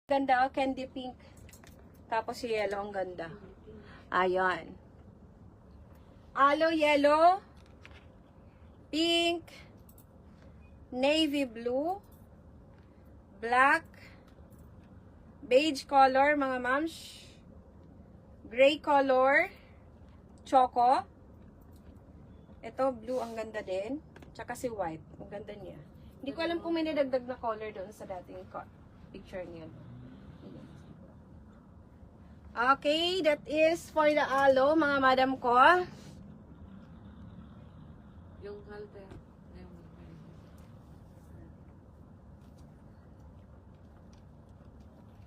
Ganda, oh, candy pink. Tapos yellow, ang ganda. Ayan. Aloe yellow, pink, navy blue, black, beige color, mga mams, gray color, choco. Ito, blue, ang ganda din. Tsaka si white, ang ganda niya. Hindi ko alam kung may nadagdag na color doon sa dating picture niya. Okay, that is for the aloe, mga madam ko. Yung halte.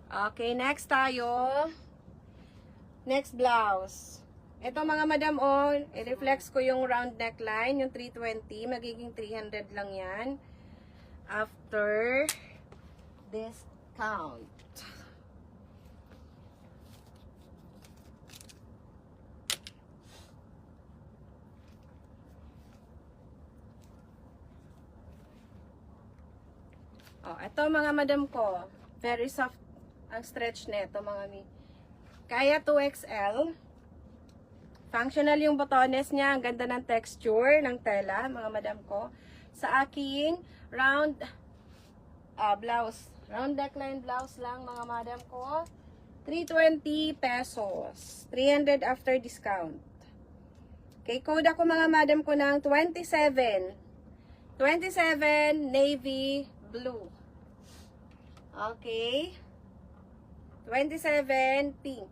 Okay, next tayo. Next blouse. Ito mga madam, oh, i-reflex ko yung round neckline, yung 320, magiging 300 lang yan. After discount. Oh, ito mga madam ko, very soft ang stretch nito mga mi. Kaya 2XL. Functional yung botones niya, ang ganda ng texture ng tela, mga madam ko. Sa aking round blouse, round neckline blouse lang mga madam ko, 320 pesos. 300 after discount. Okay, code ako mga madam ko ng 27. 27 navy blue. Okay. 27 pink.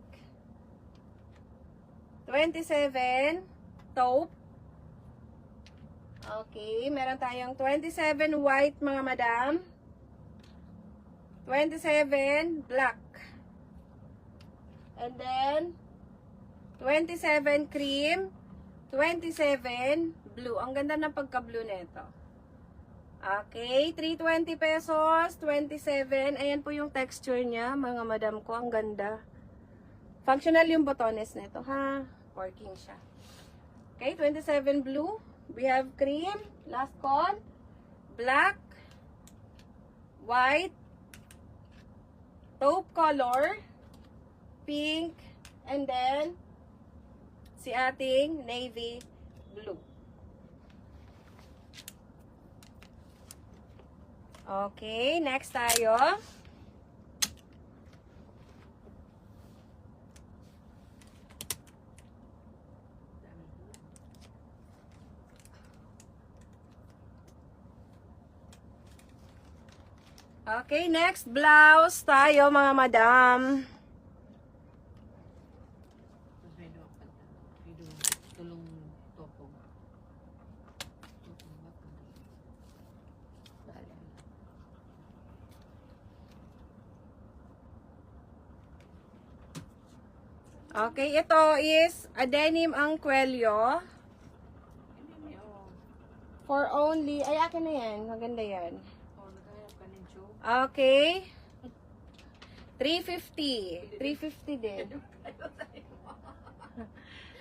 27 taupe. Okay, meron tayong 27 white mga madam. 27 black. And then 27 cream, 27 blue. Ang ganda ng pagka-blue nito. Okay, 320 pesos, 27. Ayan po yung texture niya, mga madam ko. Ang ganda. Functional yung botones nito, ha? Working siya. Okay, 27 blue. We have cream, last call, black, white, taupe color, pink, and then si ating navy blue. Okay, next tayo. Okay, next blouse tayo mga madam. Tulong topo. Okay, ito is a denim ang kwelyo. For only, ay akin na yan, maganda yan. Okay. 350. 350 din.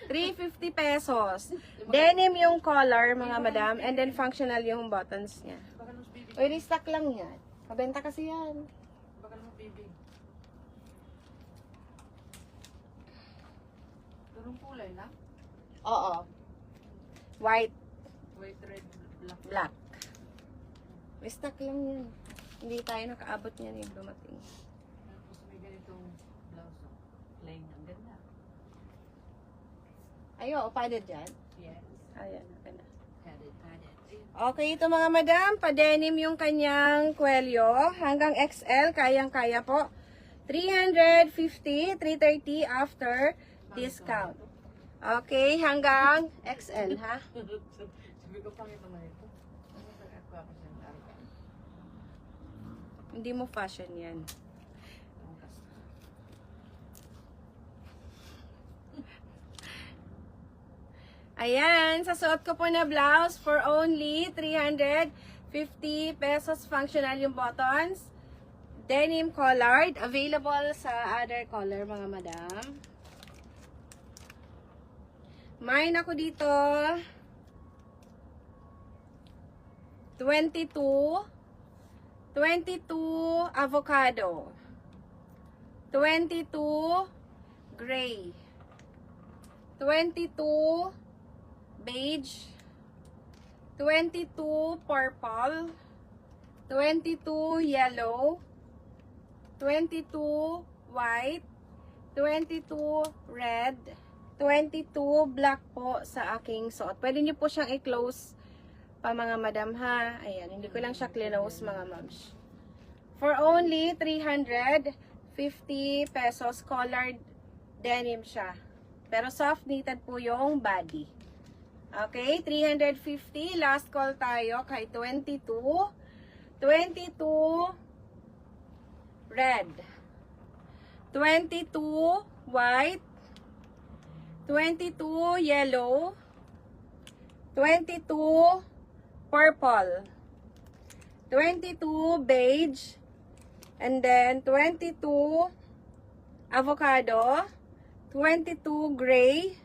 350 pesos. Denim yung color, mga madam. And then functional yung buttons niya. Uy, restock lang yan. Kabenta kasi yan. Baka naman bibig. Turong kulay na? Oo. White, White, red, black. black. Restock lang yan. Hindi tayo nakaabot niyan yung dumating. Tapos may ganitong blouse. Oh. Plain. Ang ganda. Ayo, padded dyan. Yes. Ayan, ganda. Padded. Okay, ito mga madam, pa-denim yung kanyang kwelyo. Hanggang XL, kayang-kaya po. 350, 330 after discount. Okay, hanggang XL, ha? Sabi ko pangit naman ito. Hindi mo fashion yan. Ayan, sa suot ko po na blouse for only 350 pesos. Functional yung buttons. Denim colored. Available sa other color, mga madam. Mine ako dito. 22 avocado. 22 gray, 22 beige, 22 purple, 22 yellow, 22 white, 22 red, 22 black po sa aking suot. Pwede nyo po siyang i-close pa mga madam ha. Ayan, hindi ko lang siya close mga mams. For only 350 pesos, colored denim siya. Pero soft knitted po yung body. Okay, 350. Last call tayo kay 22. 22 red. 22 white. 22 yellow. 22 purple. 22 beige. And then 22 avocado. 22 gray.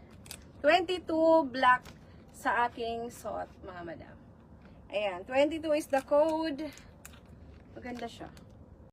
22 black sa aking suot, mga madam. Ayan, 22 is the code. Maganda siya.